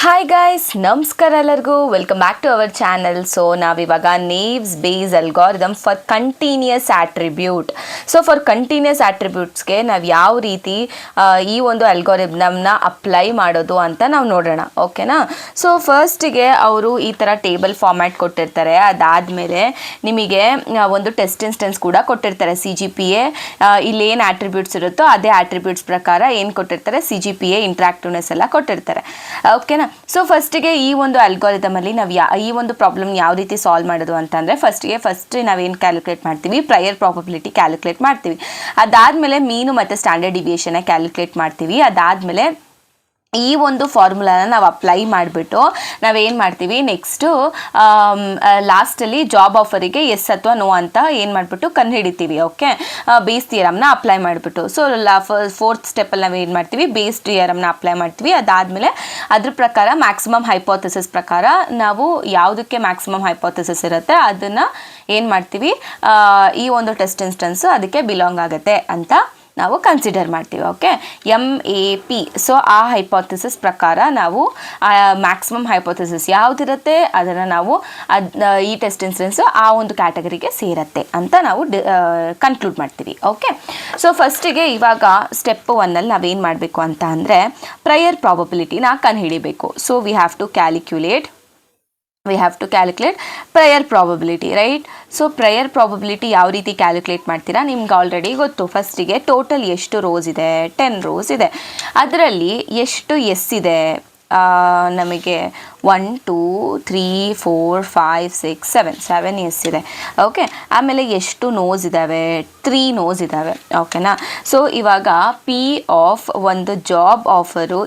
Hi guys, ನಮಸ್ಕಾರ ಎಲ್ಲರಿಗೂ. Welcome back to our channel. So ನಾವಿವಾಗ naive Bayes algorithm for continuous attribute. So for continuous ಆಟ್ರಿಬ್ಯೂಟ್ಸ್ಗೆ ನಾವು ಯಾವ ರೀತಿ ಈ ಒಂದು ಅಲ್ಗಾರಿದಮ್ನ ಅಪ್ಲೈ ಮಾಡೋದು ಅಂತ ನಾವು ನೋಡೋಣ, ಓಕೆನಾ. ಸೊ ಫಸ್ಟಿಗೆ ಅವರು ಈ ಥರ ಟೇಬಲ್ ಫಾರ್ಮ್ಯಾಟ್ ಕೊಟ್ಟಿರ್ತಾರೆ. ಅದಾದಮೇಲೆ ನಿಮಗೆ ಒಂದು ಟೆಸ್ಟ್ ಇನ್ಸ್ಟೆನ್ಸ್ ಕೂಡ ಕೊಟ್ಟಿರ್ತಾರೆ. CGPA ಇಲ್ಲೇನು ಆಟ್ರಿಬ್ಯೂಟ್ಸ್ ಇರುತ್ತೋ ಅದೇ ಆಟ್ರಿಬ್ಯೂಟ್ಸ್ ಪ್ರಕಾರ ಏನು ಕೊಟ್ಟಿರ್ತಾರೆ, CGPA ಇಂಟ್ರಾಕ್ಟಿವ್ನೆಸ್ ಎಲ್ಲ ಕೊಟ್ಟಿರ್ತಾರೆ, ಓಕೆನಾ. ಸೊ ಫಸ್ಟಿಗೆ ಈ ಒಂದು ಅಲ್ಗಾರಿದಮಲ್ಲಿ ನಾವು ಈ ಒಂದು ಪ್ರಾಬ್ಲಮ್ ಯಾವ ರೀತಿ ಸಾಲ್ವ್ ಮಾಡೋದು ಅಂತಂದರೆ ಫಸ್ಟ್ ನಾವೇನು ಕ್ಯಾಲ್ಕುಲೇಟ್ ಮಾಡ್ತೀವಿ, ಪ್ರಯರ್ ಪ್ರಾಬಬಿಲಿಟಿ ಕ್ಯಾಲ್ಕುಲೇಟ್ ಮಾಡ್ತೀವಿ. ಅದಾದಮೇಲೆ ಮೀನು ಮತ್ತು ಸ್ಟ್ಯಾಂಡರ್ಡ್ ಡಿವಿಯೇಷನ್ನ ಕ್ಯಾಲ್ಕುಲೇಟ್ ಮಾಡ್ತೀವಿ. ಅದಾದಮೇಲೆ ಈ ಒಂದು ಫಾರ್ಮುಲಾನ ನಾವು ಅಪ್ಲೈ ಮಾಡಿಬಿಟ್ಟು ನಾವೇನು ಮಾಡ್ತೀವಿ, ನೆಕ್ಸ್ಟು ಲಾಸ್ಟಲ್ಲಿ ಜಾಬ್ ಆಫರಿಗೆ ಎಸ್ ಅಥವಾ ನೋ ಅಂತ ಏನು ಮಾಡಿಬಿಟ್ಟು ಕಂಡುಹಿಡಿತೀವಿ, ಓಕೆ. ಬೇಸ್ ಥಿಯರಮ್ನ ಅಪ್ಲೈ ಮಾಡಿಬಿಟ್ಟು. ಸೊ ಫೋರ್ತ್ ಸ್ಟೆಪ್ಪಲ್ಲಿ ನಾವು ಏನು ಮಾಡ್ತೀವಿ, ಬೇಸ್ ಥಿಯರಮ್ನ ಅಪ್ಲೈ ಮಾಡ್ತೀವಿ. ಅದಾದಮೇಲೆ ಅದ್ರ ಪ್ರಕಾರ ಮ್ಯಾಕ್ಸಿಮಮ್ ಹೈಪೋಥೆಸಿಸ್ ಪ್ರಕಾರ ನಾವು ಯಾವುದಕ್ಕೆ ಮ್ಯಾಕ್ಸಿಮಮ್ ಹೈಪೋಥೆಸಿಸ್ ಇರುತ್ತೆ ಅದನ್ನು ಏನು ಮಾಡ್ತೀವಿ, ಈ ಒಂದು ಟೆಸ್ಟ್ ಇನ್ಸ್ಟೆನ್ಸು ಅದಕ್ಕೆ ಬಿಲಾಂಗ್ ಆಗುತ್ತೆ ಅಂತ ನಾವು ಕನ್ಸಿಡರ್ ಮಾಡ್ತೀವಿ, ಓಕೆ. MAP. ಸೊ ಆ ಹೈಪೋಥೆಸಿಸ್ ಪ್ರಕಾರ ನಾವು ಮ್ಯಾಕ್ಸಿಮಮ್ ಹೈಪೋಥೆಸಿಸ್ ಯಾವುದಿರುತ್ತೆ ಅದನ್ನು ನಾವು ಈ ಟೆಸ್ಟ್ ಇನ್ಸ್ಟೆನ್ಸು ಆ ಒಂದು ಕ್ಯಾಟಗರಿಗೆ ಸೇರುತ್ತೆ ಅಂತ ನಾವು ಕನ್ಕ್ಲೂಡ್ ಮಾಡ್ತೀವಿ, ಓಕೆ. ಸೊ ಫಸ್ಟಿಗೆ ಇವಾಗ ಸ್ಟೆಪ್ 1ಅಲ್ಲಿ ನಾವೇನು ಮಾಡಬೇಕು ಅಂತ ಅಂದರೆ ಪ್ರಯರ್ ಪ್ರಾಬಬಿಲಿಟಿನ ಕಂಡುಹಿಡಿಬೇಕು. So we have to calculate prior probability, right. So prior probability ಯಾವ ರೀತಿ ಕ್ಯಾಲ್ಕುಲೇಟ್ ಮಾಡ್ತೀರಾ ನಿಮ್ಗೆ ಆಲ್ರೆಡಿ ಗೊತ್ತು. ಫಸ್ಟಿಗೆ ಟೋಟಲ್ ಎಷ್ಟು ರೋಸ್ ಇದೆ, 10 ರೋಸ್ ಇದೆ. ಅದರಲ್ಲಿ ಎಷ್ಟು ಎಸ್ ಇದೆ ನಮಗೆ 1 2 3 4 5 6 7 ಎಸ್ ಇದೆ, ಓಕೆ. ಆಮೇಲೆ ಎಷ್ಟು ನೋಸ್ ಇದ್ದಾವೆ, 3 ನೋಸ್ ಇದ್ದಾವೆ, ಓಕೆನಾ. ಸೊ ಇವಾಗ ಪಿ ಆಫ್ ಒಂದು ಜಾಬ್ ಆಫರು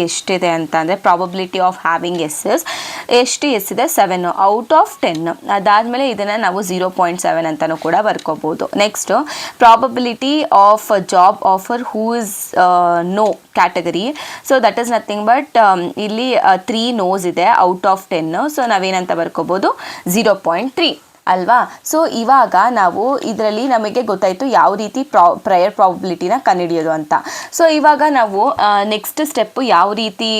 ಎಷ್ಟಿದೆ ಅಂತ ಅಂದರೆ ಪ್ರಾಬಬಿಲಿಟಿ ಆಫ್ ಹ್ಯಾವಿಂಗ್ ಎಷ್ಟು ಎಸ್ ಇದೆ, 7 ಔಟ್ ಆಫ್ 10. ಅದಾದಮೇಲೆ ಇದನ್ನು ನಾವು 0.7 ಅಂತಲೂ ಕೂಡ ಬರ್ಕೋಬೋದು. Next probability of job offer who is no category. So that is nothing but ಇಲ್ಲಿ 3 ನೋಸ್ ಇದೆ ಔಟ್ ಆಫ್ 10. ಸೊ ನಾವೇನಂತ ಬರ್ಕೋಬೋದು, 0.3 ಅಲ್ವಾ. ಸೊ ಇವಾಗ ನಾವು ಇದರಲ್ಲಿ ನಮಗೆ ಗೊತ್ತಾಯಿತು ಯಾವ ರೀತಿ ಪ್ರಯರ್ ಪ್ರಾಬಬಿಲಿಟಿನ ಕಂಡುಹಿಡಿಯೋದು ಅಂತ. ಸೊ ಇವಾಗ ನಾವು ನೆಕ್ಸ್ಟ್ ಸ್ಟೆಪ್ಪು ಯಾವ ರೀತಿ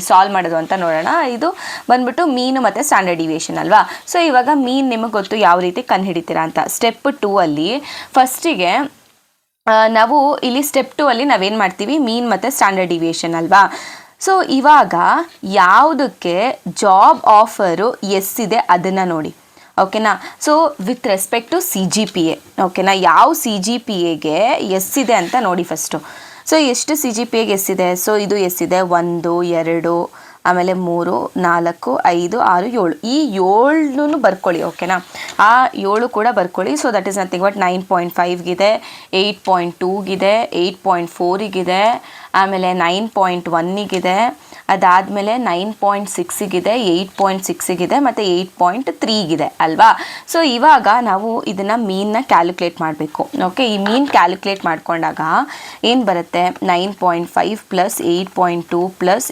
ಸಾಲ್ವ್ ಮಾಡೋದು ಅಂತ ನೋಡೋಣ. ಇದು ಬಂದ್ಬಿಟ್ಟು ಮೀನು ಮತ್ತು ಸ್ಟ್ಯಾಂಡರ್ಡ್ ಡಿವಿಯೇಷನ್ ಅಲ್ವಾ. ಸೊ ಇವಾಗ ಮೀನ್ ನಿಮಗೆ ಗೊತ್ತು ಯಾವ ರೀತಿ ಕಂಡುಹಿಡಿತೀರಾ ಅಂತ. ಸ್ಟೆಪ್ 2ಅಲ್ಲಿ ಫಸ್ಟಿಗೆ ನಾವು ಇಲ್ಲಿ ಸ್ಟೆಪ್ 2ಅಲ್ಲಿ ನಾವೇನು ಮಾಡ್ತೀವಿ, ಮೀನ್ ಮತ್ತು ಸ್ಟ್ಯಾಂಡರ್ಡ್ ಡಿವಿಯೇಷನ್ ಅಲ್ವಾ. ಸೊ ಇವಾಗ ಯಾವುದಕ್ಕೆ ಜಾಬ್ ಆಫರು ಎಷ್ಟಿದೆ ಅದನ್ನು ನೋಡಿ, ಓಕೆನಾ. So with respect to CGPA, ಓಕೆನಾ. ಯಾವ CGPAಗೆ ಎಷ್ಟಿದೆ ಅಂತ ನೋಡಿ ಫಸ್ಟು. ಸೊ ಎಷ್ಟು CGPAಗೆ ಎಷ್ಟಿದೆ, ಸೊ ಇದು ಎಷ್ಟಿದೆ, 1 2 ಆಮೇಲೆ 3 4 5 6 7. ಈ 7 ಬರ್ಕೊಳ್ಳಿ, ಓಕೆನಾ. ಆ 7 ಕೂಡ ಬರ್ಕೊಳ್ಳಿ. So that is nothing but 9.5ಗಿದೆ, 8.2ಗಿದೆ, 8.4ಗಿದೆ, ಆಮೇಲೆ 9.1ಗಿದೆ, ಅದಾದಮೇಲೆ 9.6ಗಿದೆ, 8.6ಗಿದೆ ಮತ್ತು 8.3ಗಿದೆ ಅಲ್ವಾ. ಸೊ ಇವಾಗ ನಾವು ಇದನ್ನು ಮೀನ್ನ ಕ್ಯಾಲ್ಕುಲೇಟ್ ಮಾಡಬೇಕು, ಓಕೆ. ಈ ಮೀನ್ ಕ್ಯಾಲ್ಕುಲೇಟ್ ಮಾಡ್ಕೊಂಡಾಗ ಏನು ಬರುತ್ತೆ, 9.5 ಪ್ಲಸ್ 8.2 ಪ್ಲಸ್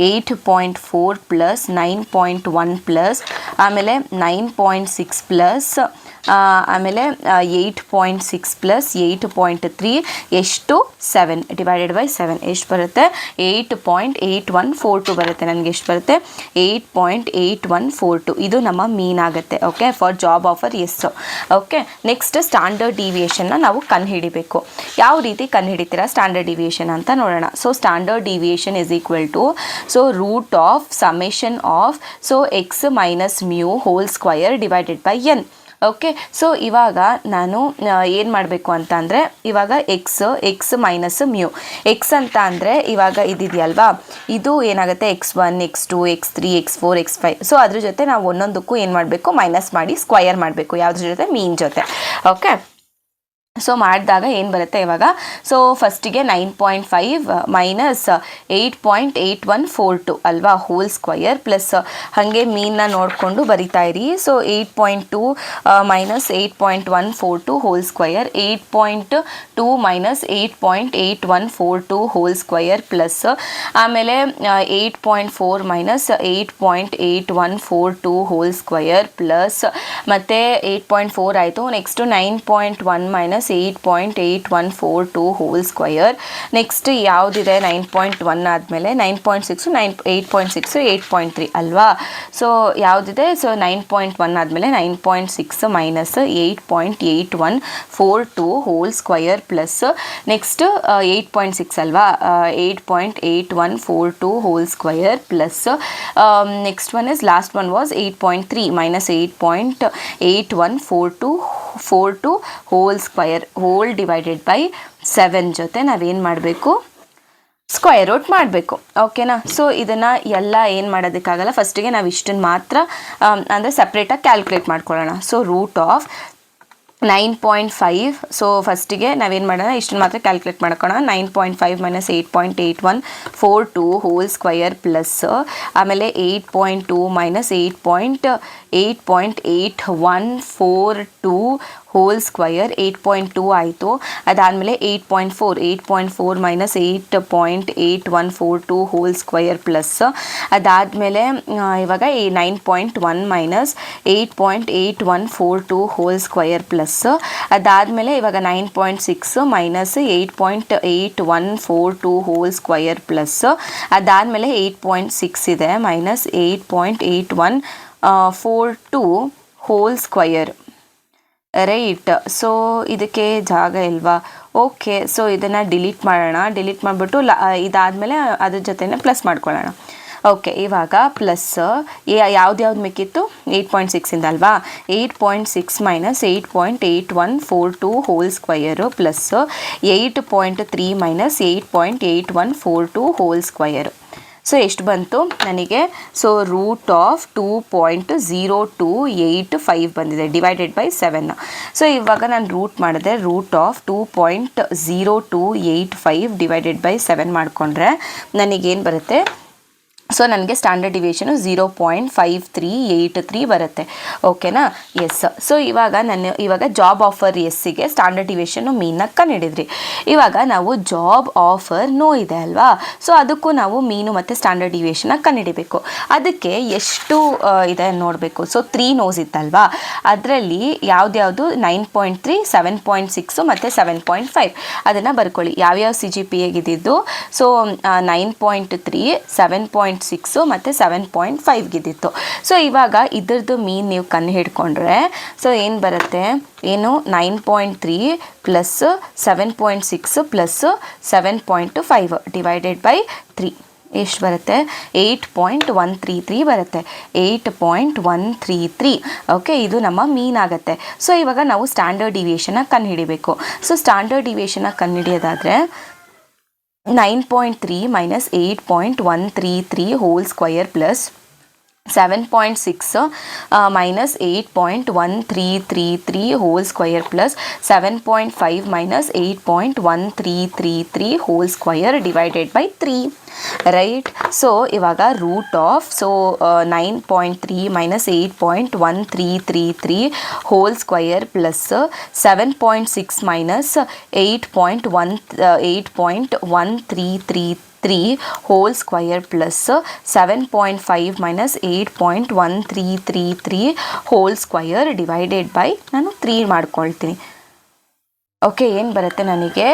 8.4 ಪ್ಲಸ್ 9.1 ಪ್ಲಸ್ ಆಮೇಲೆ 9.6 ಪ್ಲಸ್ ಆಮೇಲೆ 8.6 ಪ್ಲಸ್ 8.3 ಎಷ್ಟು, 7 ಡಿವೈಡೆಡ್ ಬೈ 7 ಎಷ್ಟು ಬರುತ್ತೆ, 8.8142 ಬರುತ್ತೆ. ನನಗೆ ಎಷ್ಟು ಬರುತ್ತೆ, 8.8142. ಇದು ನಮ್ಮ ಮೀನ್ ಆಗುತ್ತೆ, okay, for job offer yes, okay. Next standard ಡಿವಿಯೇಷನ್ನ ನಾವು ಕಂಡುಹಿಡಿಬೇಕು. ಯಾವ ರೀತಿ ಕಂಡುಹಿಡಿತೀರಾ ಸ್ಟ್ಯಾಂಡರ್ಡ್ ಡಿವಿಯೇಷನ್ ಅಂತ ನೋಡೋಣ. So standard deviation is equal to so root of summation of so x minus mu whole square divided by n, okay. So ಇವಾಗ ನಾನು ಏನು ಮಾಡಬೇಕು ಅಂತ ಅಂದರೆ ಇವಾಗ ಎಕ್ಸ್ ಮೈನಸ್ ಮ್ಯೂ. ಎಕ್ಸ್ ಅಂತ ಅಂದರೆ ಇವಾಗ ಇದಿದೆಯಲ್ವಾ, ಇದು ಏನಾಗುತ್ತೆ, x1 x2 x3 x4 x5. So ಅದ್ರ ಜೊತೆ ನಾವು ಒಂದೊಂದಕ್ಕೂ ಏನು ಮಾಡಬೇಕು, ಮೈನಸ್ ಮಾಡಿ ಸ್ಕ್ವಯರ್ ಮಾಡಬೇಕು, ಯಾವುದ್ರ ಜೊತೆ, ಮೀನ್ ಜೊತೆ, ಓಕೆ. ಸೊ ಮಾಡಿದಾಗ ಏನು ಬರುತ್ತೆ ಇವಾಗ, ಸೊ ಫಸ್ಟಿಗೆ 9.5 ಮೈನಸ್ 8.8142 ಅಲ್ವಾ ಹೋಲ್ ಸ್ಕ್ವಯರ್ ಪ್ಲಸ್ ಹಾಗೆ ಮೀನ್ನ ನೋಡಿಕೊಂಡು ಬರಿತಾ ಇರಿ. So 8.2 minus 8.142 whole square, 8.2 minus 8.8142 whole square plus ಆಮೇಲೆ 8.4 ಮೈನಸ್ 8.8142 ಹೋಲ್ ಸ್ಕ್ವಯರ್ ಪ್ಲಸ್ ಮತ್ತು 8.4 ಆಯಿತು. Next 9.1 minus -8.8142 whole square. Next ಯಾವುದಿದೆ 9.1 ಆದಮೇಲೆ 9.6 8.6 8.3 ಅಲ್ವಾ. ಸೊ ಯಾವುದಿದೆ, ಸೊ 9.1 ಆದಮೇಲೆ 9.6 minus 8.8142 whole square plus next 8.6 ಅಲ್ವಾ, 8.8142 whole square plus next one is last one was 8.3 minus 8.8142 whole square whole divided by 7 ಜೊತೆ ನಾವೇನು ಮಾಡಬೇಕು, ಸ್ಕ್ವಯರ್ ರೂಟ್ ಮಾಡಬೇಕು. ಓಕೆನಾ. ಸೊ ಇದನ್ನು ಎಲ್ಲ ಏನು ಮಾಡೋದಕ್ಕಾಗಲ್ಲ, ಫಸ್ಟಿಗೆ ನಾವು ಇಷ್ಟನ್ನು ಮಾತ್ರ ಅಂದರೆ ಸಪ್ರೇಟಾಗಿ ಕ್ಯಾಲ್ಕುಲೇಟ್ ಮಾಡ್ಕೊಳ್ಳೋಣ. ಸೊ ರೂಟ್ ಆಫ್ 9.5, ಸೊ ಫಸ್ಟಿಗೆ ನಾವೇನು ಮಾಡೋಣ, ಇಷ್ಟನ್ನು ಮಾತ್ರ ಕ್ಯಾಲ್ಕುಲೇಟ್ ಮಾಡ್ಕೊಳ್ಳೋಣ. 9.5 ಮೈನಸ್ 8.8142 ಹೋಲ್ ಸ್ಕ್ವಯರ್ ಪ್ಲಸ್ ಆಮೇಲೆ 8.2 ಮೈನಸ್ 8.8142 ಹೋಲ್ ಸ್ಕ್ವಯರ್ 8.2 ಆಯಿತು. ಅದಾದಮೇಲೆ 8.4 ಮೈನಸ್ 8.8142 ಹೋಲ್ ಸ್ಕ್ವಯರ್ ಪ್ಲಸ್ ಅದಾದಮೇಲೆ ಇವಾಗ 9.1 ಮೈನಸ್ 8.8142 ಹೋಲ್ ಸ್ಕ್ವಯರ್ ಪ್ಲಸ್ ಅದಾದಮೇಲೆ ಇವಾಗ 9.6 ಮೈನಸ್ 8.8142 ಹೋಲ್ ಸ್ಕ್ವಯರ್ ಪ್ಲಸ್ ಅದಾದಮೇಲೆ 8.6 ಇದೆ minus 8.8142 whole square. Right. So ಇದಕ್ಕೆ ಜಾಗ ಇಲ್ವಾ, ಓಕೆ. ಸೊ ಇದನ್ನು ಡಿಲೀಟ್ ಮಾಡೋಣ. ಡಿಲೀಟ್ ಮಾಡಿಬಿಟ್ಟು ಇದಾದಮೇಲೆ ಅದ್ರ ಜೊತೆನೇ ಪ್ಲಸ್ ಮಾಡ್ಕೊಳ್ಳೋಣ. ಓಕೆ. ಇವಾಗ ಪ್ಲಸ್ ಯಾವ್ದು ಮಿಕ್ಕಿತ್ತು 8.6 ಅಲ್ವಾ, 8.6 minus 8.8142 whole square plus 8.3 minus 8.8142 whole square. So ಎಷ್ಟು ಬಂತು ನನಗೆ, ಸೊ ರೂಟ್ ಆಫ್ 2.0285 ಬಂದಿದೆ ಡಿವೈಡೆಡ್ ಬೈ 7. ಸೊ ಇವಾಗ ನಾನು ರೂಟ್ ಮಾಡಿದೆ, ರೂಟ್ ಆಫ್ 2.0285 ಡಿವೈಡೆಡ್ ಬೈ 7 ಮಾಡಿಕೊಂಡ್ರೆ ನನಗೇನು ಬರುತ್ತೆ, ಸೊ ನನಗೆ ಸ್ಟ್ಯಾಂಡರ್ಡ್ ಡಿವಿಯೇಷನು 0.5383 ಬರುತ್ತೆ. ಓಕೆನಾ. ಎಸ್. ಸೊ ಇವಾಗ ಜಾಬ್ ಆಫರ್ ಎಸ್ಸಿಗೆ ಸ್ಟ್ಯಾಂಡರ್ಡ್ ಡಿವಿಯೇಷನು ಮೀನ ಕಂಡುಹಿಡಿದ್ರಿ. ಇವಾಗ ನಾವು ಜಾಬ್ ಆಫರ್ ನೋ ಇದೆ ಅಲ್ವಾ, ಸೊ ಅದಕ್ಕೂ ನಾವು ಮೀನು ಮತ್ತು ಸ್ಟ್ಯಾಂಡರ್ಡ್ ಡಿವಿಯೇಷನ್ನ ಕಂಡುಹಿಡಿಬೇಕು. ಅದಕ್ಕೆ ಎಷ್ಟು ಇದೆ ನೋಡಬೇಕು. ಸೊ 3 ನೋಸ್ ಇತ್ತಲ್ವಾ, ಅದರಲ್ಲಿ ಯಾವ್ದ್ಯಾವುದು 9.3 7.6 ಮತ್ತು 7.5 ಅದನ್ನು ಬರ್ಕೊಳ್ಳಿ. ಯಾವ್ಯಾವ CGPA ಗಿದ್ದಿದ್ದು, ಸೊ 9.3 7.6 ಮತ್ತು 7.5 ಗಿದ್ದಿತ್ತು. ಸೊ ಇವಾಗ ಇದ್ರದ್ದು ಮೀನ್ ನೀವು ಕಣ್ಣು ಹಿಡ್ಕೊಂಡ್ರೆ ಸೊ ಏನು ಬರುತ್ತೆ, ಏನು 9.3 ಪ್ಲಸ್ 7.6 ಪ್ಲಸ್ 7.5 ಡಿವೈಡೆಡ್ ಬೈ 3 ಎಷ್ಟು ಬರುತ್ತೆ, 8.133 ಬರುತ್ತೆ. 8.133. ಓಕೆ. ಇದು ನಮ್ಮ ಮೀನ್ ಆಗುತ್ತೆ. ಸೊ ಇವಾಗ ನಾವು ಸ್ಟ್ಯಾಂಡರ್ಡ್ ಡಿವಿಯೇಷನ್ನ ಕಂಡು ಹಿಡಿಬೇಕು. ಸೊ ಸ್ಟ್ಯಾಂಡರ್ಡ್ ಡಿವಿಯೇಷನ್ನ ಕಂಡು ಹಿಡಿಯೋದಾದರೆ 9.3 minus 8.133 whole square plus 7.6 minus 8.1333 whole square plus 7.5 minus 8.1333 whole square divided by 3. Right. So ಇವಾಗ root of 9.3 minus 8.1333 whole square plus 7.6 minus 8.1333 whole square plus 7.5 minus 8.1333 whole square divided by ನಾನು 3 ಮಾಡ್ಕೊಳ್ತೀನಿ. Okay. ಏನು ಬರುತ್ತೆ ನನಗೆ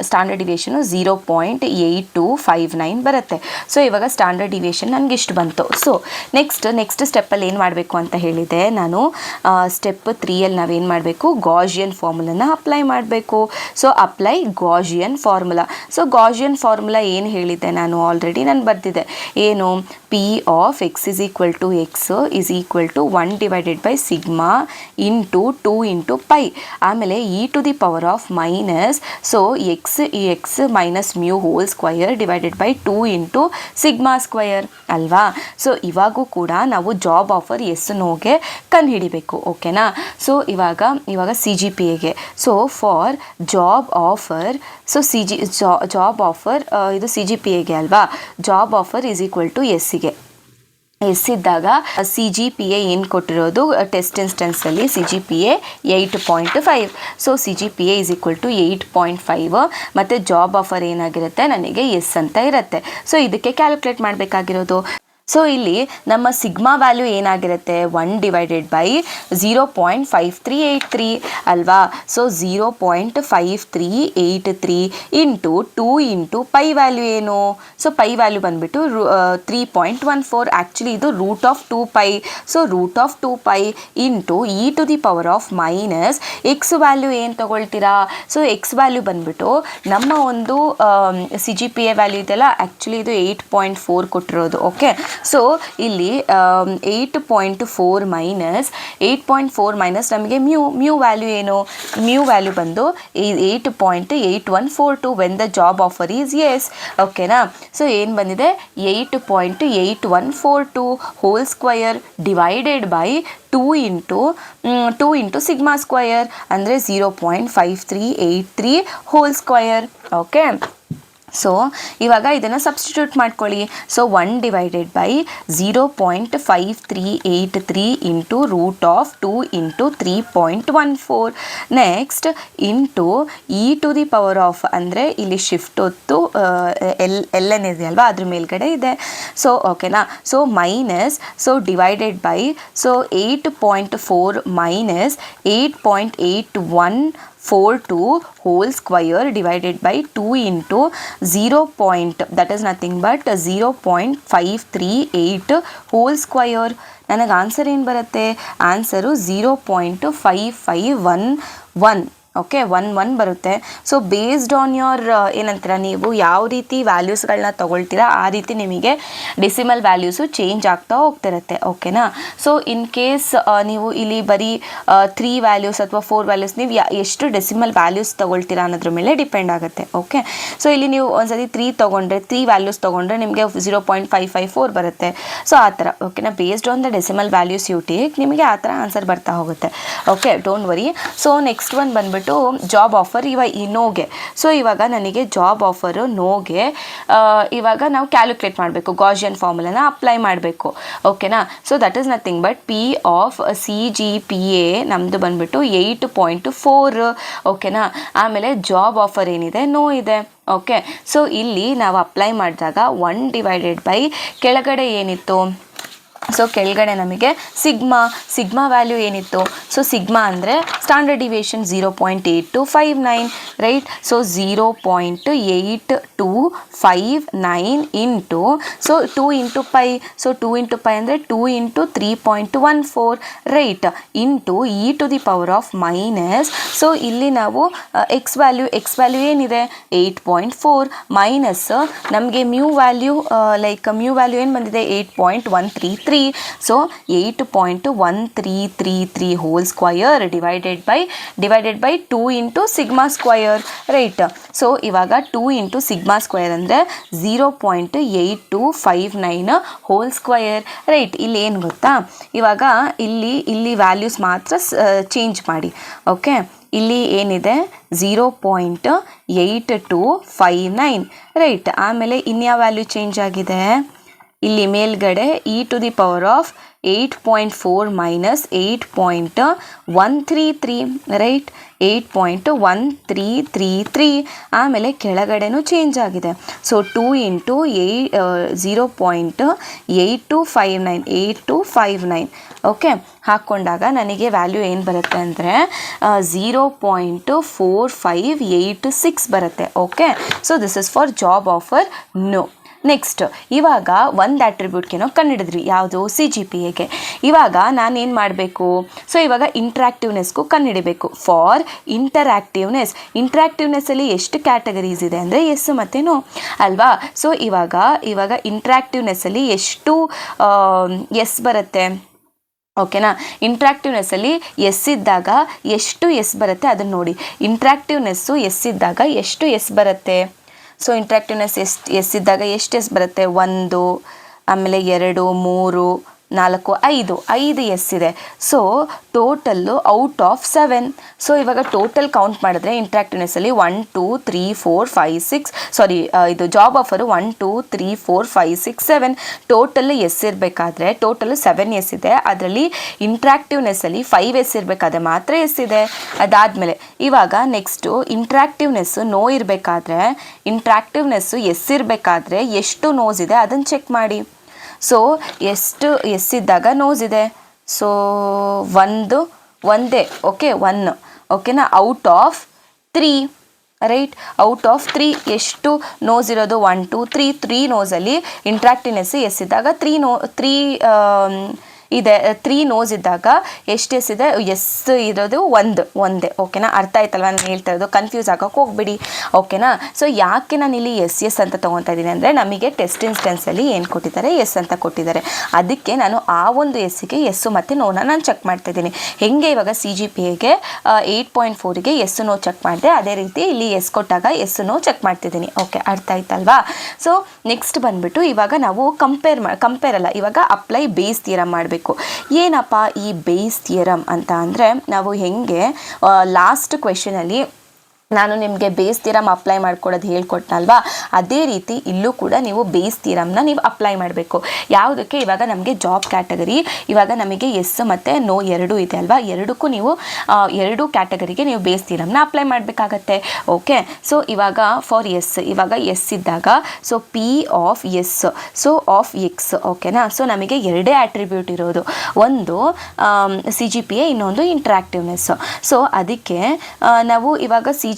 standard ಡಿವಿಯೇಷನು 0.8259 ಬರುತ್ತೆ. So ಇವಾಗ standard deviation ನನಗೆ ಇಷ್ಟು ಬಂತು. ಸೊ ನೆಕ್ಸ್ಟ್ ಸ್ಟೆಪ್ಪಲ್ಲಿ ಏನು ಮಾಡಬೇಕು ಅಂತ ಹೇಳಿದೆ ನಾನು, ಸ್ಟೆಪ್ 3ಯಲ್ಲಿ ನಾವೇನು ಮಾಡಬೇಕು, ಗಾಸಿಯನ್ ಫಾರ್ಮುಲಾನ ಅಪ್ಲೈ ಮಾಡಬೇಕು. So apply Gaussian formula. So Gaussian formula ಏನು ಹೇಳಿದ್ದೆ ನಾನು ಆಲ್ರೆಡಿ ನಾನು ಬರ್ತಿದ್ದೆ, ಏನು P of x is equal to x is equal to 1 divided by sigma into 2 into pi. ಆಮೇಲೆ to the power of minus, so x minus mu whole square divided by 2 into sigma square ಅಲ್ವಾ. So ಇವಾಗೂ ಕೂಡ ನಾವು job offer S ನೋಗೆ ಕಂಡು ಹಿಡಿಬೇಕು. ಓಕೆನಾ. So ಇವಾಗ CGPAಗೆ, so for job offer, so job offer ಇದು CGPAಗೆ ಅಲ್ವಾ, job offer is equal to ಎಸ್ಸಿಗೆ. ಎಸ್ಸಿದ್ದಾಗ CGPA ಏನು ಕೊಟ್ಟಿರೋದು ಟೆಸ್ಟ್ ಇನ್ಸ್ಟೆನ್ಸಲ್ಲಿ CGPA 8.5. So CGPA is equal to 8.5 ಮತ್ತು ಜಾಬ್ ಆಫರ್ ಏನಾಗಿರುತ್ತೆ ನನಗೆ ಎಸ್ ಅಂತ ಇರುತ್ತೆ. ಸೊ ಇದಕ್ಕೆ ಕ್ಯಾಲ್ಕುಲೇಟ್ ಮಾಡಬೇಕಾಗಿರೋದು. ಸೊ ಇಲ್ಲಿ ನಮ್ಮ ಸಿಗ್ಮಾ ವ್ಯಾಲ್ಯೂ ಏನಾಗಿರುತ್ತೆ 1/0.5383 ಅಲ್ವಾ. So 0.5383 into 2 into pi value ಏನು. ಸೊ ಪೈ ವ್ಯಾಲ್ಯೂ ಬಂದುಬಿಟ್ಟು 3.14. ಆ್ಯಕ್ಚುಲಿ ಇದು root of 2π. So root of 2π into e⁻⁻ x value ಏನು ತಗೊಳ್ತೀರಾ. ಸೊ ಎಕ್ಸ್ ವ್ಯಾಲ್ಯೂ ಬಂದುಬಿಟ್ಟು ನಮ್ಮ ಒಂದು CGPA ವ್ಯಾಲ್ಯೂ ಇದೆಯಲ್ಲ, ಆ್ಯಕ್ಚುಲಿ ಇದು 8.4 ಕೊಟ್ಟಿರೋದು. ಓಕೆ, ಸೊ ಇಲ್ಲಿ 8.4 ಮೈನಸ್ ನಮಗೆ ಮ್ಯೂ ವ್ಯಾಲ್ಯೂ ಏನು. ಮ್ಯೂ ವ್ಯಾಲ್ಯೂ ಬಂದು 8.8142 when the job offer is yes. ಓಕೆನಾ. ಸೊ ಏನು ಬಂದಿದೆ 8.8142 whole square divided by 2 into sigma square ಅಂದರೆ 0.5383 ಹೋಲ್ ಸ್ಕ್ವಯರ್. ಓಕೆ, ಸೊ ಇವಾಗ ಇದನ್ನು ಸಬ್ಸ್ಟಿಟ್ಯೂಟ್ ಮಾಡ್ಕೊಳ್ಳಿ. So 1/0.5383 into root of 2 into 3.14 next into e⁻⁻, ಅಂದರೆ ಇಲ್ಲಿ ಶಿಫ್ಟ್ ಹೊತ್ತು LN ಇದೆ ಅಲ್ವಾ, ಅದ್ರ ಮೇಲ್ಗಡೆ ಇದೆ. ಸೊ ಓಕೆನಾ. So minus, so divided by, so 8.4 minus 8.8142 whole square divided by 2 into 0. That is nothing but 0.538 whole square. ನನಗೆ ಆನ್ಸರ್ ಏನು ಬರುತ್ತೆ. ಆನ್ಸರು 0.5511. ಓಕೆ, 11 ಬರುತ್ತೆ. ಸೊ ಬೇಸ್ಡ್ ಆನ್ ಯೋರ್ ಏನಂತೀರ, ನೀವು ಯಾವ ರೀತಿ ವ್ಯಾಲ್ಯೂಸ್ಗಳನ್ನ ತೊಗೊಳ್ತೀರಾ ಆ ರೀತಿ ನಿಮಗೆ ಡೆಸಿಮಲ್ ವ್ಯಾಲ್ಯೂಸು ಚೇಂಜ್ ಆಗ್ತಾ ಹೋಗ್ತಿರುತ್ತೆ. ಓಕೆನಾ. ಸೊ ಇನ್ ಕೇಸ್ ನೀವು ಇಲ್ಲಿ ಬರೀ 3 ವ್ಯಾಲ್ಯೂಸ್ ಅಥವಾ 4 ವ್ಯಾಲ್ಯೂಸ್ ನೀವು ಎಷ್ಟು ಡೆಸಿಮಲ್ ವ್ಯಾಲ್ಯೂಸ್ ತೊಗೊಳ್ತೀರಾ ಅನ್ನೋದ್ರ ಮೇಲೆ ಡಿಪೆಂಡ್ ಆಗುತ್ತೆ. ಓಕೆ, ಸೊ ಇಲ್ಲಿ ನೀವು ಒಂದ್ಸತಿ 3 ವ್ಯಾಲ್ಯೂಸ್ ತೊಗೊಂಡ್ರೆ ನಿಮಗೆ 0.554 ಬರುತ್ತೆ. ಸೊ ಆ ಥರ. ಓಕೆನಾ. Based on the decimal values you take, ನಿಮಗೆ ಆ ಥರ ಆನ್ಸರ್ ಬರ್ತಾ ಹೋಗುತ್ತೆ. Okay, don't worry. So next one ಬಂದ್ಬಿಟ್ಟು ಜಾಬ್ ಆಫರ್ ಈ ನೋಗೆ. ಸೊ ಇವಾಗ ನನಗೆ ಜಾಬ್ ಆಫರು ನೋಗೆ ಇವಾಗ ನಾವು ಕ್ಯಾಲ್ಕುಲೇಟ್ ಮಾಡಬೇಕು, ಗಾಸಿಯನ್ ಫಾರ್ಮುಲಾನ ಅಪ್ಲೈ ಮಾಡಬೇಕು. ಓಕೆನಾ. So that is nothing but P of CGPA ನಮ್ಮದು ಬಂದ್ಬಿಟ್ಟು 8.4. ಓಕೆನಾ. ಆಮೇಲೆ ಜಾಬ್ ಆಫರ್ ಏನಿದೆ ನೋ ಇದೆ. ಓಕೆ, ಸೊ ಇಲ್ಲಿ ನಾವು ಅಪ್ಲೈ ಮಾಡಿದಾಗ 1/, ಕೆಳಗಡೆ ಏನಿತ್ತು, ಸೊ ಕೆಳಗಡೆ ನಮಗೆ ಸಿಗ್ಮಾ ವ್ಯಾಲ್ಯೂ ಏನಿತ್ತು. ಸೊ ಸಿಗ್ಮಾ ಅಂದರೆ standard deviation 0.8259 right. So 0.8259 into, so 2 into pi. So 2 into pi ಅಂದರೆ 2 into 3.14 right into e⁻⁻. So ಇಲ್ಲಿ ನಾವು ಎಕ್ಸ್ ವ್ಯಾಲ್ಯೂ ಏನಿದೆ 8.4 ಮೈನಸ್ ನಮಗೆ ಮ್ಯೂ ವ್ಯಾಲ್ಯೂ ಏನು ಬಂದಿದೆ 8.133. So 8.1333 whole square divided by 2 into sigma square right. So ಇವಾಗ 2 into sigma square ಅಂದರೆ 0.8259 whole square right. ಇಲ್ಲಿ ಏನು ಗೊತ್ತಾ, ಇವಾಗ ಇಲ್ಲಿ ವ್ಯಾಲ್ಯೂಸ್ ಮಾತ್ರ ಚೇಂಜ್ ಮಾಡಿ. ಓಕೆ, ಇಲ್ಲಿ ಏನಿದೆ 0.8259 ರೈಟ್. ಆಮೇಲೆ ಇನ್ಯಾವ ವ್ಯಾಲ್ಯೂ ಚೇಂಜ್ ಆಗಿದೆ, ಇಲ್ಲಿ ಮೇಲ್ಗಡೆ e⁻8.4 ಮೈನಸ್ 8.133 ರೈಟ್, 8.1333. ಆಮೇಲೆ ಕೆಳಗಡೆನೂ ಚೇಂಜ್ ಆಗಿದೆ. ಸೊ 2 ಇಂಟು 0.8259 ಓಕೆ ಹಾಕ್ಕೊಂಡಾಗ ನನಗೆ ವ್ಯಾಲ್ಯೂ ಏನು ಬರುತ್ತೆ ಅಂದರೆ 0.4586 ಬರುತ್ತೆ. Okay, so this is for job offer no. Next ಇವಾಗ ಒಂದು ಅಟ್ರಿಬ್ಯೂಟ್ಗೆನೋ ಕಂಡುಹಿಡಿದ್ರಿ, ಯಾವುದು CGPAಗೆ. ಇವಾಗ ನಾನೇನು ಮಾಡಬೇಕು, ಸೊ ಇವಾಗ ಇಂಟ್ರಾಕ್ಟಿವ್ನೆಸ್ಗೂ ಕಂಡುಹಿಡಿಬೇಕು. ಫಾರ್ ಇಂಟ್ರಾಕ್ಟಿವ್ನೆಸ್ಸಲ್ಲಿ ಎಷ್ಟು ಕ್ಯಾಟಗರೀಸ್ ಇದೆ ಅಂದರೆ ಎಸ್ ಮತ್ತು ನೋ ಅಲ್ವಾ. ಸೊ ಇವಾಗ ಇಂಟ್ರಾಕ್ಟಿವ್ನೆಸ್ಸಲ್ಲಿ ಎಷ್ಟು ಎಸ್ ಬರುತ್ತೆ. ಓಕೆನಾ. ಇಂಟ್ರಾಕ್ಟಿವ್ನೆಸ್ಸಲ್ಲಿ ಎಸ್ ಇದ್ದಾಗ ಎಷ್ಟು ಎಸ್ ಬರುತ್ತೆ ಅದನ್ನು ನೋಡಿ. ಇಂಟ್ರಾಕ್ಟಿವ್ನೆಸ್ಸು ಎಸ್ ಇದ್ದಾಗ ಎಷ್ಟು ಎಸ್ ಬರುತ್ತೆ. ಸೊ ಇಂಟ್ರಾಕ್ಟಿವ್ನೆಸ್ ಎಷ್ಟಿದ್ದಾಗ ಎಷ್ಟು ಬರುತ್ತೆ, 1, ಆಮೇಲೆ 2, 3, 4, 5 ಎಸ್ ಇದೆ. So total out of 7. So ಇವಾಗ ಟೋಟಲ್ ಕೌಂಟ್ ಮಾಡಿದ್ರೆ ಇಂಟ್ರಾಕ್ಟಿವ್ನೆಸ್ಸಲ್ಲಿ 1 2 3 4 5 6 ಸಾರಿ ಇದು ಜಾಬ್ ಆಫರು 1 2 3 4 5 6 7 ಟೋಟಲ್ ಎಸ್ ಇರಬೇಕಾದ್ರೆ ಟೋಟಲ್ 7 ಎಸ್ ಇದೆ. ಅದರಲ್ಲಿ ಇಂಟ್ರಾಕ್ಟಿವ್ನೆಸ್ಸಲ್ಲಿ 5 ಎಸ್ ಇರಬೇಕಾದ್ರೆ ಮಾತ್ರ ಎಸ್ ಇದೆ. ಅದಾದಮೇಲೆ ಇವಾಗ ನೆಕ್ಸ್ಟು ಇಂಟ್ರಾಕ್ಟಿವ್ನೆಸ್ಸು ನೋ ಇರಬೇಕಾದ್ರೆ ಇಂಟ್ರಾಕ್ಟಿವ್ನೆಸ್ಸು ಎಸ್ ಇರಬೇಕಾದ್ರೆ ಎಷ್ಟು ನೋಸ್ ಇದೆ ಅದನ್ನು ಚೆಕ್ ಮಾಡಿ. ಸೊ ಎಷ್ಟು ಎಸ್ ಇದ್ದಾಗ ನೋಸ್ ಇದೆ? ಸೊ ಒಂದೇ, ಓಕೆ, 1, ಓಕೆನಾ, out of 3, right. Out of 3 ಎಷ್ಟು ನೋಸ್ ಇರೋದು? 1 2 3 ನೋಸಲ್ಲಿ ಇಂಟ್ರಾಕ್ಟಿವ್ನೆಸ್ ಎಸ್ ಇದ್ದಾಗ 3 ಇದೆ. 3 ನೋಸ್ ಇದ್ದಾಗ ಎಷ್ಟು ಎಸ್ ಇದೆ? ಎಸ್ ಇರೋದು ಒಂದೇ, ಓಕೆನಾ. ಅರ್ಥ ಆಯ್ತಲ್ವ ನಾನು ಹೇಳ್ತಾ ಇರೋದು? ಕನ್ಫ್ಯೂಸ್ ಆಗೋಕೆ ಹೋಗ್ಬಿಡಿ, ಓಕೆನಾ. ಸೊ ಯಾಕೆ ನಾನು ಇಲ್ಲಿ ಎಸ್ ಅಂತ ತೊಗೊತಾ ಇದ್ದೀನಿ ಅಂದರೆ, ನಮಗೆ ಟೆಸ್ಟ್ ಇನ್ಸ್ಟೆನ್ಸಲ್ಲಿ ಏನು ಕೊಟ್ಟಿದ್ದಾರೆ? ಎಸ್ ಅಂತ ಕೊಟ್ಟಿದ್ದಾರೆ. ಅದಕ್ಕೆ ನಾನು ಆ ಒಂದು ಎಸ್ಸಿಗೆ ಎಸ್ಸು ಮತ್ತು ನೋನ ನಾನು ಚೆಕ್ ಮಾಡ್ತಾ ಇದ್ದೀನಿ. ಹೇಗೆ ಇವಾಗ CGPAಗೆ 8.4ಗೆ ಎಸ್ಸು ನೋ ಚೆಕ್ ಮಾಡಿದೆ, ಅದೇ ರೀತಿ ಇಲ್ಲಿ ಎಸ್ ಕೊಟ್ಟಾಗ ಎಸ್ಸು ನೋ ಚೆಕ್ ಮಾಡ್ತಿದ್ದೀನಿ. ಓಕೆ, ಅರ್ಥ ಆಯ್ತಲ್ವಾ? ಸೊ ನೆಕ್ಸ್ಟ್ ಬಂದುಬಿಟ್ಟು ಇವಾಗ ನಾವು ಕಂಪೇರ್ ಅಲ್ಲ, ಇವಾಗ ಅಪ್ಲೈ ಬೇಸ್ ಥಿಯರಮ್ ಮಾಡಬೇಕು. ಏನಪ್ಪ ಈ ಬೇಸ್ ಥಿಯರಮ್ ಅಂತ ಅಂದರೆ, ನಾವು ಹೆಂಗೆ ಲಾಸ್ಟ್ ಕ್ವೆಶನಲ್ಲಿ ನಾನು ನಿಮಗೆ ಬೇಸ್ ಥಿಯರಮ್ ಅಪ್ಲೈ ಮಾಡ್ಕೊಡೋದು ಹೇಳ್ಕೊಟ್ನಲ್ವಾ, ಅದೇ ರೀತಿ ಇಲ್ಲೂ ಕೂಡ ನೀವು ಬೇಸ್ ಥಿಯರಮ್ನ ನೀವು ಅಪ್ಲೈ ಮಾಡಬೇಕು. ಯಾವುದಕ್ಕೆ? ಇವಾಗ ನಮಗೆ ಜಾಬ್ ಕ್ಯಾಟಗರಿ, ಇವಾಗ ನಮಗೆ ಎಸ್ ಮತ್ತು ನೋ ಎರಡೂ ಇದೆ ಅಲ್ವಾ, ಎರಡಕ್ಕೂ ನೀವು ಎರಡು ಕ್ಯಾಟಗರಿಗೆ ನೀವು ಬೇಸ್ ಥಿಯರಮ್ನ ಅಪ್ಲೈ ಮಾಡಬೇಕಾಗತ್ತೆ. ಓಕೆ, ಸೊ ಇವಾಗ ಫಾರ್ ಎಸ್, ಇವಾಗ ಎಸ್ ಇದ್ದಾಗ so P of S, so of X, ಓಕೆನಾ. ಸೊ ನಮಗೆ ಎರಡೇ ಆಟ್ರಿಬ್ಯೂಟ್ ಇರೋದು, ಒಂದು CGPA, ಇನ್ನೊಂದು ಇಂಟ್ರಾಕ್ಟಿವ್ನೆಸ್. ಸೊ ಅದಕ್ಕೆ ನಾವು ಇವಾಗ CGPA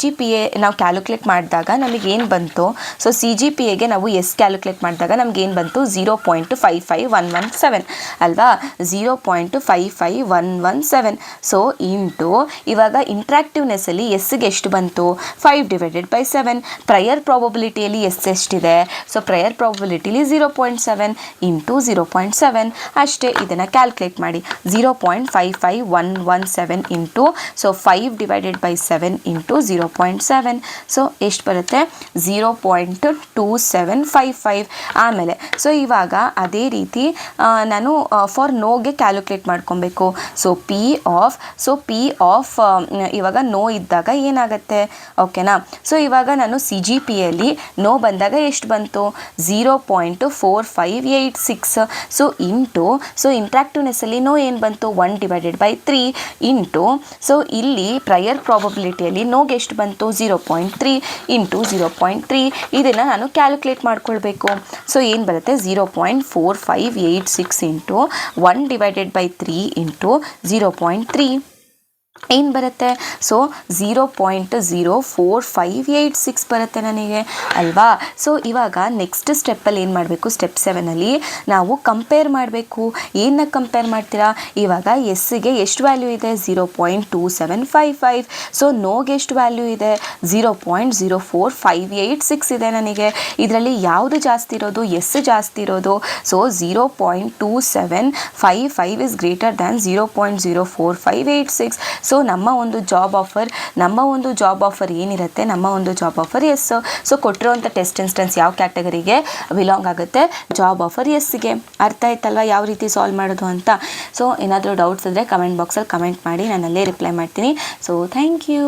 ನಾವು ಕ್ಯಾಲ್ಕುಲೇಟ್ ಮಾಡಿದಾಗ ನಮಗೇನು ಬಂತು? ಸೊ CGPAಗೆ ನಾವು ಎಸ್ ಕ್ಯಾಲ್ಕುಲೇಟ್ ಮಾಡಿದಾಗ ನಮಗೇನು ಬಂತು? 0.55117 ಅಲ್ವಾ, 0.55117. ಸೊ ಇಂಟು ಇವಾಗ ಇಂಟ್ರಾಕ್ಟಿವ್ನೆಸ್ಸಲ್ಲಿ ಎಸ್ಗೆ ಎಷ್ಟು ಬಂತು? 5/7. ಪ್ರಯರ್ ಪ್ರಾಬಬಿಲಿಟಿಯಲ್ಲಿ ಎಸ್ ಎಷ್ಟಿದೆ? ಸೊ ಪ್ರಯರ್ ಪ್ರಾಬಬಿಲಿಟಿಲಿ 0.7 ಇಂಟು 0.7 ಅಷ್ಟೇ. ಇದನ್ನು ಕ್ಯಾಲ್ಕುಲೇಟ್ ಮಾಡಿ. 0.55117 ಇಂಟು ಸೊ 5/7 ಇಂಟು 0.7. ಸೊ ಎಷ್ಟು ಬರುತ್ತೆ? 0.2755. ಆಮೇಲೆ ಸೊ ಇವಾಗ ಅದೇ ರೀತಿ ನಾನು ಫಾರ್ ನೋಗೆ ಕ್ಯಾಲ್ಕುಲೇಟ್ ಮಾಡ್ಕೊಬೇಕು. ಸೊ P ಆಫ್ ಇವಾಗ ನೋ ಇದ್ದಾಗ ಏನಾಗುತ್ತೆ? ಓಕೆನಾ. ಸೊ ಇವಾಗ ನಾನು CGPAಯಲ್ಲಿ ನೋ ಬಂದಾಗ ಎಷ್ಟು ಬಂತು? 0.4586. ಸೊ ಇಂಟು ಸೊ ಇಂಟ್ರಾಕ್ಟಿವ್ನೆಸ್ಸಲ್ಲಿ ನೋ ಏನು ಬಂತು? 1/3 ಇಂಟು ಸೊ ಇಲ್ಲಿ ಪ್ರಯರ್ ಪ್ರಾಬಬಿಲಿಟಿಯಲ್ಲಿ ನೋಗೆ ಎಷ್ಟು ಬಂತು? 0.3 ಇಂಟು 0.3. ಇದನ್ನು ನಾನು ಕ್ಯಾಲ್ಕುಲೇಟ್ ಮಾಡ್ಕೊಳ್ಬೇಕು. ಸೊ ಏನು ಬರುತ್ತೆ? 0.4586 ಇಂಟು 1/3 ಇಂಟು 0.3 ಏನು ಬರುತ್ತೆ? ಸೊ 0.04586 ಬರುತ್ತೆ ನನಗೆ ಅಲ್ವಾ. ಸೊ ಇವಾಗ ನೆಕ್ಸ್ಟ್ ಸ್ಟೆಪ್ಪಲ್ಲಿ ಏನು ಮಾಡಬೇಕು? ಸ್ಟೆಪ್ 7ಅಲ್ಲಿ ನಾವು ಕಂಪೇರ್ ಮಾಡಬೇಕು. ಏನನ್ನ ಕಂಪೇರ್ ಮಾಡ್ತೀರಾ? ಇವಾಗ ಎಸ್ಸಿಗೆ ಎಷ್ಟು ವ್ಯಾಲ್ಯೂ ಇದೆ? 0.2755. ಸೊ ನೋಗೆ ಎಷ್ಟು ವ್ಯಾಲ್ಯೂ ಇದೆ? 0.04586 ಇದೆ ನನಗೆ. ಇದರಲ್ಲಿ ಯಾವುದು ಜಾಸ್ತಿ ಇರೋದು? ಎಸ್ ಜಾಸ್ತಿ ಇರೋದು. So 0.2755 is greater than 0.04586. So ನಮ್ಮ ಒಂದು ಜಾಬ್ ಆಫರ್ ಏನಿರುತ್ತೆ? ನಮ್ಮ ಒಂದು ಜಾಬ್ ಆಫರ್ ಎಸ್. ಸೊ ಕೊಟ್ಟಿರೋಂಥ ಟೆಸ್ಟ್ ಇನ್ಸ್ಟೆನ್ಸ್ ಯಾವ ಕ್ಯಾಟಗರಿಗೆ ಬಿಲಾಂಗ್ ಆಗುತ್ತೆ? ಜಾಬ್ ಆಫರ್ ಎಸ್ಸಿಗೆ. ಅರ್ಥ ಆಯ್ತಲ್ವ ಯಾವ ರೀತಿ ಸಾಲ್ವ್ ಮಾಡೋದು ಅಂತ? ಸೊ ಏನಾದರೂ ಡೌಟ್ಸ್ ಇದ್ದರೆ ಕಮೆಂಟ್ ಬಾಕ್ಸಲ್ಲಿ ಕಮೆಂಟ್ ಮಾಡಿ, ನಾನು ಅಲ್ಲೇ ರಿಪ್ಲೈ ಮಾಡ್ತೀನಿ. So thank you.